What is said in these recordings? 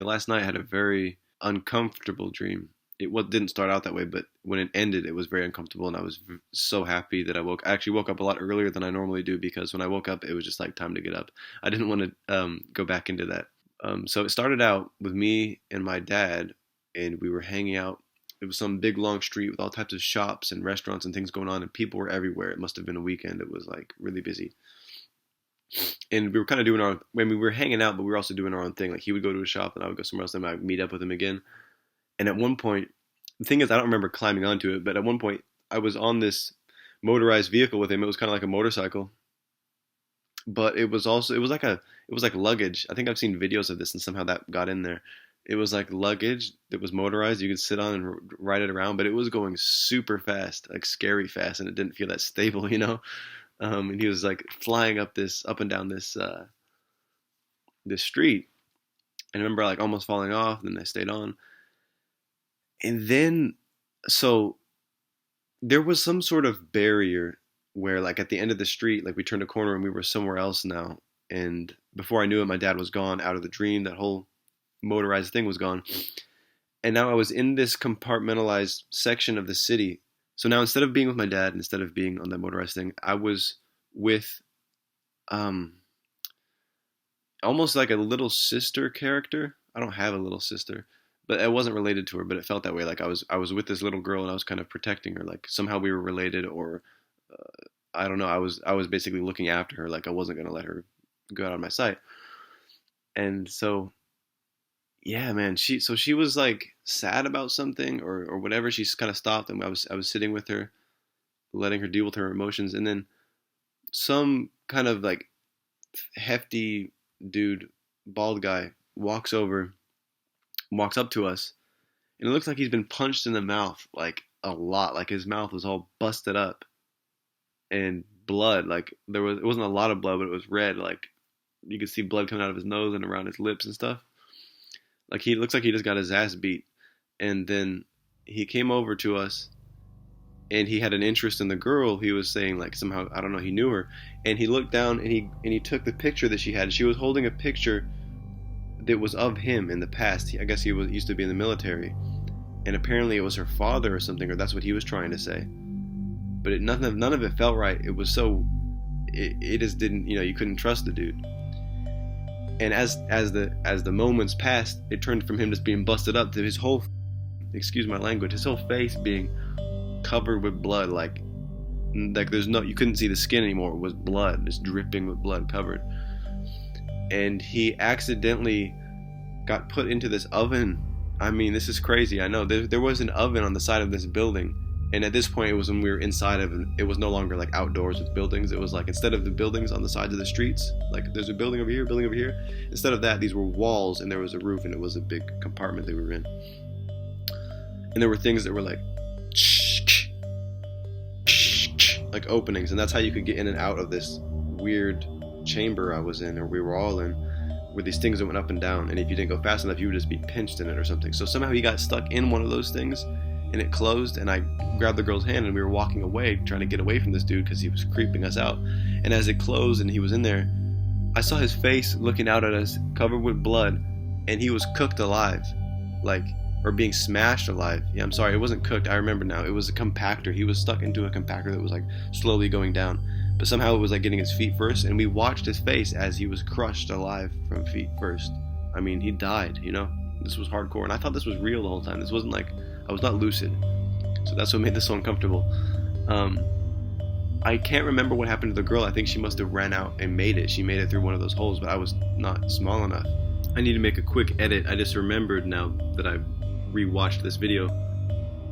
last night I had a very uncomfortable dream. Didn't start out that way, but when it ended, it was very uncomfortable, and I was so happy that I actually woke up a lot earlier than I normally do, because when I woke up, it was just like time to get up. I didn't want to go back into that. So it started out with me and my dad, and we were hanging out. It was some big long street with all types of shops and restaurants and things going on, and people were everywhere. It must have been a weekend. It was like really busy. And we were kind of doing our, when we were hanging out, but we were also doing our own thing. Like he would go to a shop and I would go somewhere else, and I'd meet up with him again. And at one point, the thing is, I don't remember climbing onto it, but at one point, I was on this motorized vehicle with him. It was kind of like a motorcycle, but it was also, it was like luggage. I think I've seen videos of this, and somehow that got in there. It was like luggage that was motorized. You could sit on and ride it around, but it was going super fast, like scary fast, and it didn't feel that stable, you know? And he was like flying up and down this street. And I remember like almost falling off, and then I stayed on. And then, so there was some sort of barrier where, like, at the end of the street, like, we turned a corner and we were somewhere else now. And before I knew it, my dad was gone out of the dream. That whole motorized thing was gone. And now I was in this compartmentalized section of the city. So now, instead of being with my dad, instead of being on that motorized thing, I was with almost like a little sister character. I don't have a little sister, but I wasn't related to her, but it felt that way. Like I was with this little girl, and I was kind of protecting her. Like somehow we were related, or I don't know. I was basically looking after her. Like I wasn't gonna let her go out of my sight. And so, yeah, man, she was like sad about something, or whatever. She's kind of stopped, and I was sitting with her, letting her deal with her emotions, and then some kind of like hefty dude, bald guy, walks up to us, and it looks like he's been punched in the mouth like a lot. Like his mouth was all busted up, and blood. Like it wasn't a lot of blood, but it was red. Like you could see blood coming out of his nose and around his lips and stuff. Like he looks like he just got his ass beat. And then he came over to us, and he had an interest in the girl. He was saying, like, somehow, I don't know, he knew her. And he looked down, and he took the picture that she had. She was holding a picture that was of him in the past. I guess he used to be in the military, and apparently it was her father or something, or that's what he was trying to say. But none of it felt right. It was so, it just didn't, you couldn't trust the dude. And as the moments passed, it turned from him just being busted up to his whole, excuse my language, his whole face being covered with blood. Like you couldn't see the skin anymore. It was blood, just dripping with blood, covered. And he accidentally got put into this oven. I mean, this is crazy. I know there was an oven on the side of this building, and at this point, it was when we were inside of it. It was no longer like outdoors with buildings. It was like, instead of the buildings on the sides of the streets, like there's a building over here, building over here. Instead of that, these were walls, and there was a roof, and it was a big compartment that we were in. And there were things that were like openings, and that's how you could get in and out of this weird chamber I was in, or we were all in, where these things that went up and down, and if you didn't go fast enough, you would just be pinched in it or something. So somehow he got stuck in one of those things, and it closed, and I grabbed the girl's hand, and we were walking away, trying to get away from this dude because he was creeping us out. And as it closed and he was in there, I saw his face looking out at us, covered with blood, and he was cooked alive, like, or being smashed alive. Yeah, I'm sorry, it wasn't cooked, I remember now. It was a compactor. He was stuck into a compactor that was like slowly going down, but somehow it was like getting his feet first, and we watched his face as he was crushed alive from feet first. I mean, he died, This was hardcore, and I thought this was real the whole time. This wasn't like, I was not lucid. So that's what made this so uncomfortable. I can't remember what happened to the girl. I think she must have ran out and made it. She made it through one of those holes, but I was not small enough. I need to make a quick edit. I just remembered now that I rewatched this video.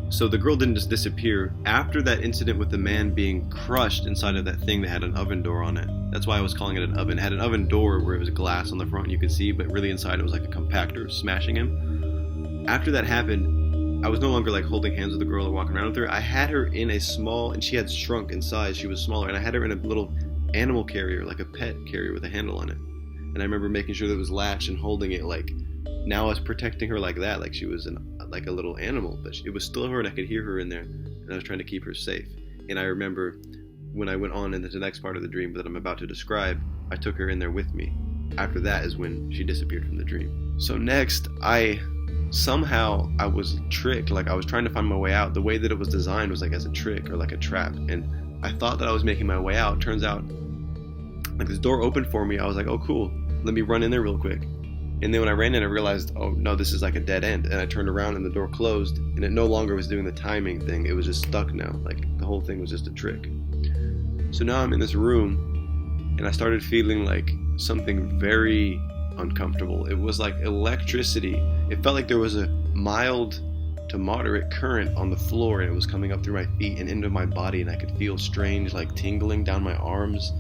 So the girl didn't just disappear. After that incident with the man being crushed inside of that thing that had an oven door on it. That's why I was calling it an oven. It had an oven door where it was glass on the front you could see, but really inside it was like a compactor smashing him. After that happened, I was no longer like holding hands with the girl or walking around with her. I had her in a small, and she had shrunk in size. She was smaller, and I had her in a little animal carrier, like a pet carrier with a handle on it. And I remember making sure that it was latched and holding it like, now I was protecting her like that, like she was like a little animal, but it was still her, and I could hear her in there, and I was trying to keep her safe. And I remember when I went on into the next part of the dream that I'm about to describe, I took her in there with me, after that is when she disappeared from the dream. So next, somehow I was tricked. Like I was trying to find my way out. The way that it was designed was like as a trick or like a trap, and I thought that I was making my way out. Turns out, like this door opened for me. I was like, oh cool, let me run in there real quick. And then when I ran in, I realized, oh no, this is like a dead end. And I turned around and the door closed, and it no longer was doing the timing thing. It was just stuck now. Like the whole thing was just a trick. So now I'm in this room, and I started feeling like something very uncomfortable. It was like electricity. It felt like there was a mild to moderate current on the floor, and it was coming up through my feet and into my body, and I could feel strange like tingling down my arms,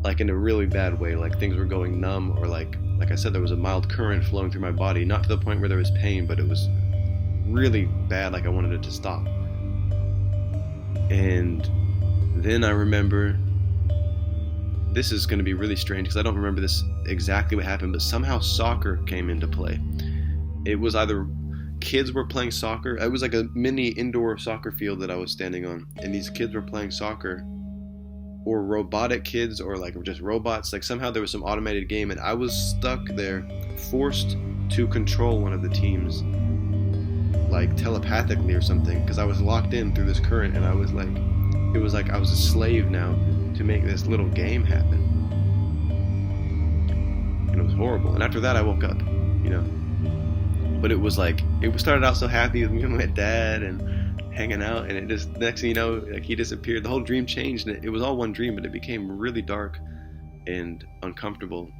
like in a really bad way, like things were going numb, or like I said, there was a mild current flowing through my body, not to the point where there was pain, but it was really bad, like I wanted it to stop. And then I remember, this is going to be really strange because I don't remember this exactly what happened, but somehow soccer came into play. It was either kids were playing soccer. It was like a mini indoor soccer field that I was standing on, and these kids were playing soccer, or robotic kids, or like just robots. Like somehow there was some automated game, and I was stuck there, forced to control one of the teams, like telepathically or something, because I was locked in through this current, and I was like, it was like I was a slave now to make this little game happen. And it was horrible. And after that I woke up, you know. But it was like, it started out so happy with me and my dad and hanging out, and it just, next thing you know, like he disappeared. The whole dream changed, and it was all one dream, but it became really dark and uncomfortable.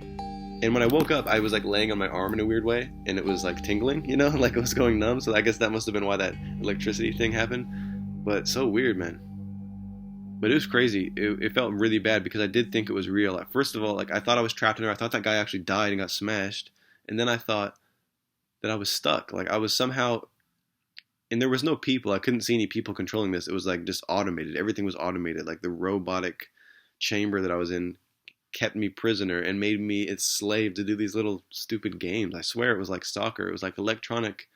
And when I woke up, I was like laying on my arm in a weird way, and it was like tingling, you know, like it was going numb. So I guess that must have been why that electricity thing happened. But so weird, man. But it was crazy. It felt really bad because I did think it was real. Like, first of all, like I thought I was trapped in there. I thought that guy actually died and got smashed. And then I thought that I was stuck. Like I was somehow, and there was no people. I couldn't see any people controlling this. It was like just automated. Everything was automated. Like the robotic chamber that I was in kept me prisoner and made me its slave to do these little stupid games. I swear it was like soccer. It was like electronic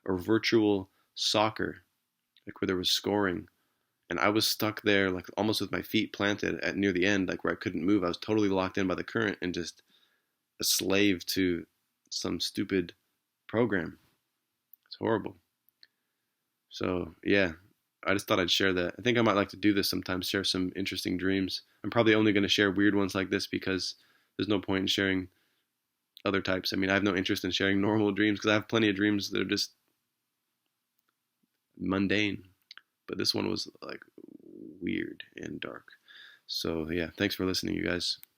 or virtual soccer, like where there was scoring. And I was stuck there, like almost with my feet planted at near the end, like where I couldn't move. I was totally locked in by the current and just a slave to some stupid program. It's horrible. So yeah, I just thought I'd share that. I think I might like to do this sometimes, share some interesting dreams. I'm probably only going to share weird ones like this because there's no point in sharing other types. I mean, I have no interest in sharing normal dreams because I have plenty of dreams that are just mundane. But this one was like weird and dark. So yeah, thanks for listening, you guys.